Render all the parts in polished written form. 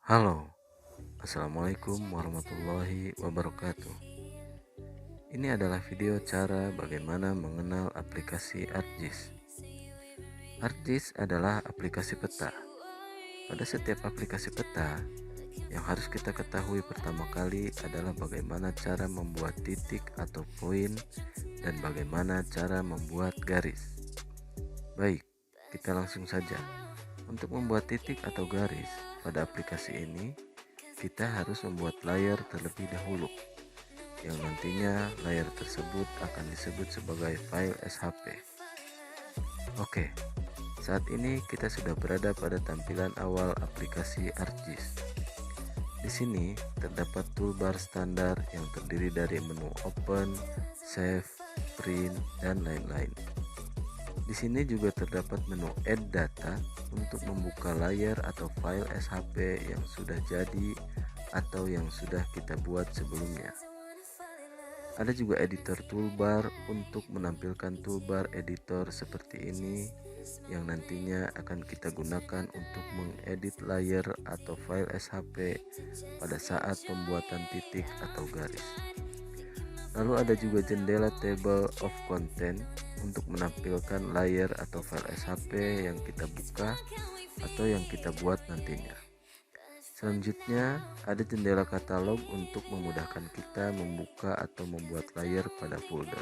Halo, Assalamualaikum warahmatullahi wabarakatuh. Ini adalah video cara bagaimana mengenal aplikasi ArcGIS. ArcGIS adalah aplikasi peta. Pada setiap aplikasi peta, yang harus kita ketahui pertama kali adalah bagaimana cara membuat titik atau poin dan bagaimana cara membuat garis. Baik, kita langsung saja. Untuk membuat titik atau garis pada aplikasi ini, kita harus membuat layar terlebih dahulu, yang nantinya layar tersebut akan disebut sebagai file SHP. Oke, saat ini kita sudah berada pada tampilan awal aplikasi ArcGIS. Di sini terdapat toolbar standar yang terdiri dari menu Open, Save, Print, dan lain-lain. Di sini juga terdapat menu Add Data untuk membuka layar atau file SHP yang sudah jadi atau yang sudah kita buat sebelumnya. Ada juga editor toolbar untuk menampilkan toolbar editor seperti ini yang nantinya akan kita gunakan untuk mengedit layar atau file SHP pada saat pembuatan titik atau garis. Lalu ada juga jendela table of content untuk menampilkan layar atau file SHP yang kita buka atau yang kita buat nantinya. Selanjutnya ada jendela katalog untuk memudahkan kita membuka atau membuat layar pada folder.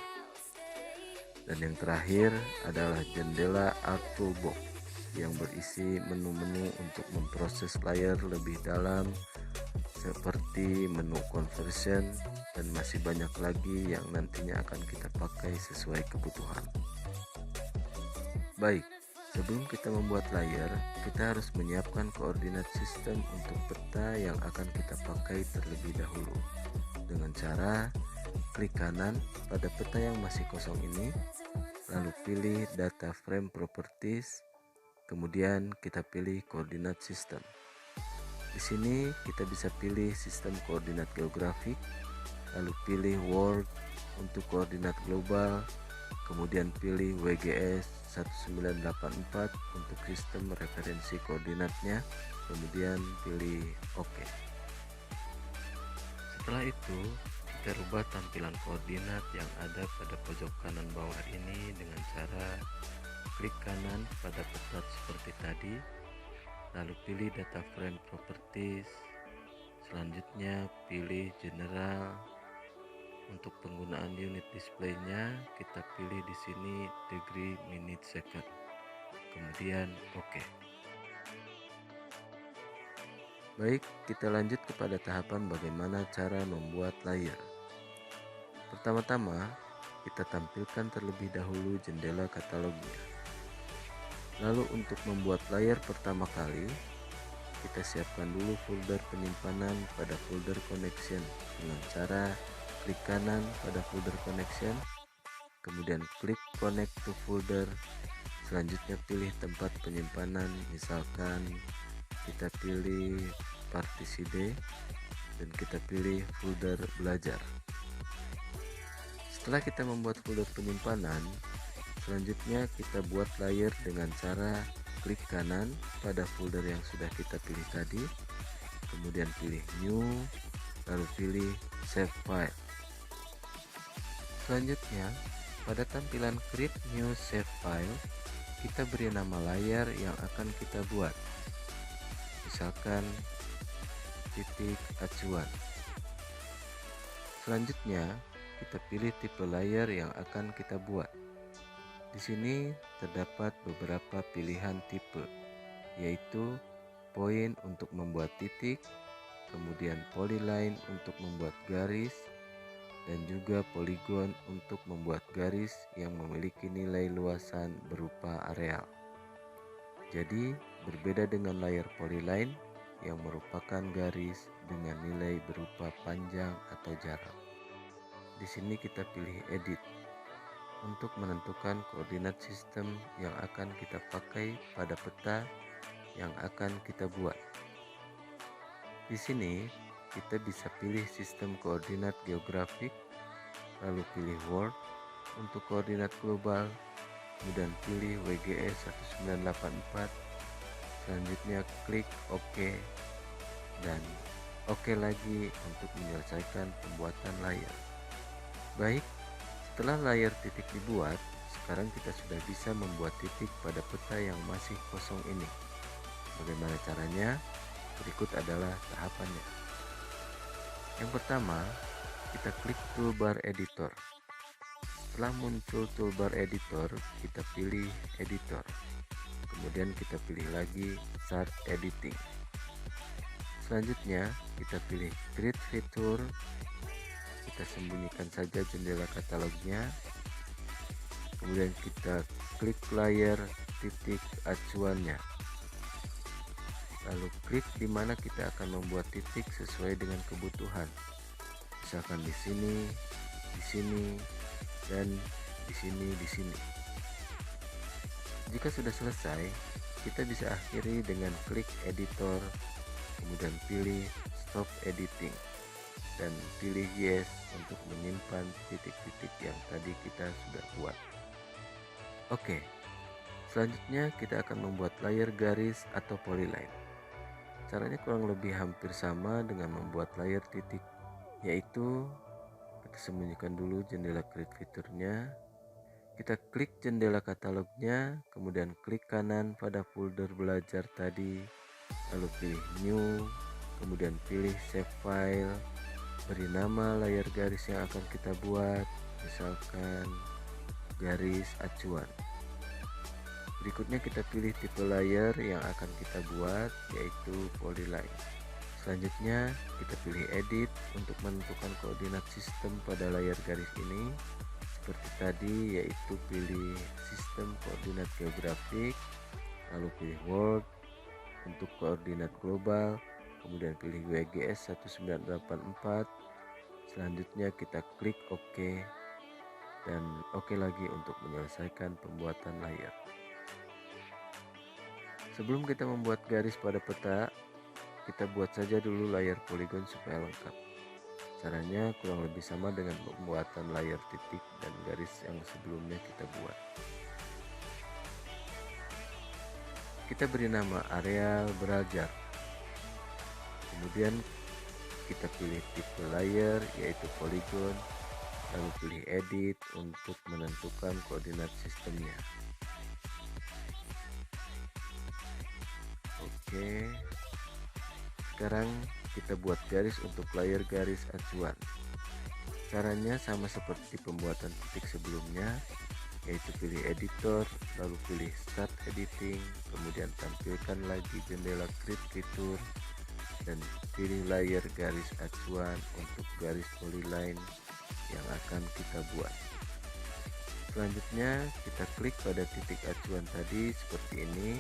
Dan yang terakhir adalah jendela Art Toolbox yang berisi menu-menu untuk memproses layar lebih dalam seperti menu conversion dan masih banyak lagi yang nantinya akan kita pakai sesuai kebutuhan. Baik, sebelum kita membuat layar, kita harus menyiapkan koordinat sistem untuk peta yang akan kita pakai terlebih dahulu. Dengan cara klik kanan pada peta yang masih kosong ini, lalu pilih data frame properties, kemudian kita pilih koordinat sistem. Di sini kita bisa pilih sistem koordinat geografik, lalu pilih world untuk koordinat global, kemudian pilih WGS 1984 untuk sistem referensi koordinatnya, kemudian pilih OK. Setelah itu, kita rubah tampilan koordinat yang ada pada pojok kanan bawah ini dengan cara klik kanan pada peta seperti tadi, lalu pilih data frame properties, selanjutnya pilih general. Untuk penggunaan unit displaynya kita pilih di sini degree minute second, kemudian OK. Baik, kita lanjut kepada tahapan bagaimana cara membuat layar. Pertama-tama kita tampilkan terlebih dahulu jendela katalognya. Lalu untuk membuat layar pertama kali, kita siapkan dulu folder penyimpanan pada folder connection dengan cara klik kanan pada folder connection, kemudian klik connect to folder. Selanjutnya pilih tempat penyimpanan, misalkan kita pilih partisi D dan kita pilih folder belajar. Setelah kita membuat folder penyimpanan, selanjutnya kita buat layar dengan cara klik kanan pada folder yang sudah kita pilih tadi, kemudian pilih new, lalu pilih save file. Selanjutnya, pada tampilan create new save file, kita beri nama layar yang akan kita buat. Misalkan titik acuan. Selanjutnya, kita pilih tipe layar yang akan kita buat. Di sini terdapat beberapa pilihan tipe, yaitu point untuk membuat titik, kemudian polyline untuk membuat garis, dan juga polygon untuk membuat garis yang memiliki nilai luasan berupa areal. Jadi berbeda dengan layar polyline yang merupakan garis dengan nilai berupa panjang atau jarak. Di sini kita pilih edit untuk menentukan koordinat sistem yang akan kita pakai pada peta yang akan kita buat. Di sini kita bisa pilih sistem koordinat geografik, lalu pilih world untuk koordinat global, kemudian pilih WGS 1984, selanjutnya klik OK, dan oke lagi untuk menyelesaikan pembuatan layar. Baik, setelah layar titik dibuat, sekarang kita sudah bisa membuat titik pada peta yang masih kosong ini. Bagaimana caranya? Berikut adalah tahapannya. Yang pertama, kita klik toolbar editor. Setelah muncul toolbar editor, kita pilih editor. Kemudian kita pilih lagi start editing. Selanjutnya, kita pilih grid feature. Kita sembunyikan saja jendela katalognya. Kemudian kita klik layar titik acuannya. Lalu klik di mana kita akan membuat titik sesuai dengan kebutuhan. Misalkan di sini, dan di sini. Jika sudah selesai, kita bisa akhiri dengan klik editor, kemudian pilih stop editing dan pilih yes untuk menyimpan titik-titik yang tadi kita sudah buat. Oke, selanjutnya kita akan membuat layar garis atau polyline. Caranya kurang lebih hampir sama dengan membuat layar titik, yaitu kita sembunyikan dulu jendela grid fiturnya. Kita klik jendela katalognya, kemudian klik kanan pada folder belajar tadi, lalu pilih new, kemudian pilih save file, beri nama layar garis yang akan kita buat, misalkan garis acuan. Berikutnya kita pilih tipe layar yang akan kita buat, yaitu polyline. Selanjutnya kita pilih edit untuk menentukan koordinat sistem pada layar garis ini. Seperti tadi, yaitu pilih sistem koordinat geografik, lalu pilih world untuk koordinat global, kemudian pilih WGS 1984. Selanjutnya kita klik OK dan OK lagi untuk menyelesaikan pembuatan layar. Sebelum kita membuat garis pada peta, kita buat saja dulu layar poligon supaya lengkap. Caranya kurang lebih sama dengan pembuatan layar titik dan garis yang sebelumnya kita buat. Kita beri nama areal belajar. Kemudian kita pilih tipe layar yaitu polygon, lalu pilih edit untuk menentukan koordinat sistemnya. Oke, sekarang kita buat garis untuk layar garis acuan. Caranya sama seperti pembuatan titik sebelumnya, yaitu pilih editor, lalu pilih start editing, kemudian tampilkan lagi jendela grid fitur dan pilih layar garis acuan untuk garis polyline yang akan kita buat. Selanjutnya kita klik pada titik acuan tadi seperti ini.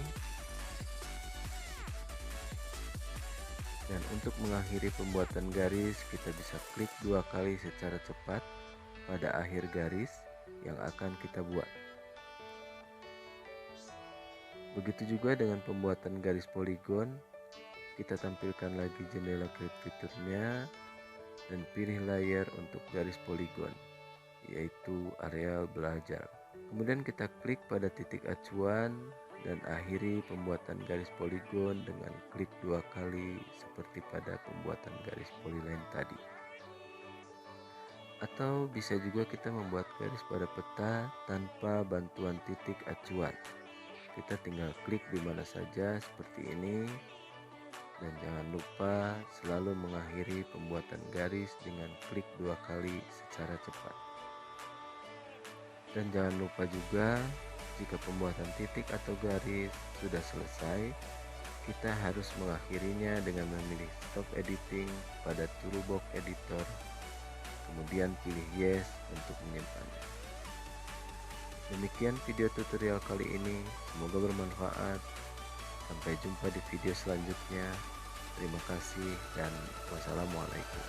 Dan untuk mengakhiri pembuatan garis, kita bisa klik 2 kali secara cepat pada akhir garis yang akan kita buat. Begitu juga dengan pembuatan garis poligon, kita tampilkan lagi jendela grid fiturnya dan pilih layar untuk garis poligon, yaitu areal belajar. Kemudian kita klik pada titik acuan dan akhiri pembuatan garis poligon dengan klik 2 kali seperti pada pembuatan garis polyline tadi. Atau bisa juga kita membuat garis pada peta tanpa bantuan titik acuan. Kita tinggal klik di mana saja seperti ini. Dan jangan lupa selalu mengakhiri pembuatan garis dengan klik 2 kali secara cepat. Dan jangan lupa juga, jika pembuatan titik atau garis sudah selesai, kita harus mengakhirinya dengan memilih stop editing pada toolbox editor, kemudian pilih yes untuk menyimpannya. Demikian video tutorial kali ini, semoga bermanfaat. Sampai jumpa di video selanjutnya. Terima kasih dan wassalamualaikum.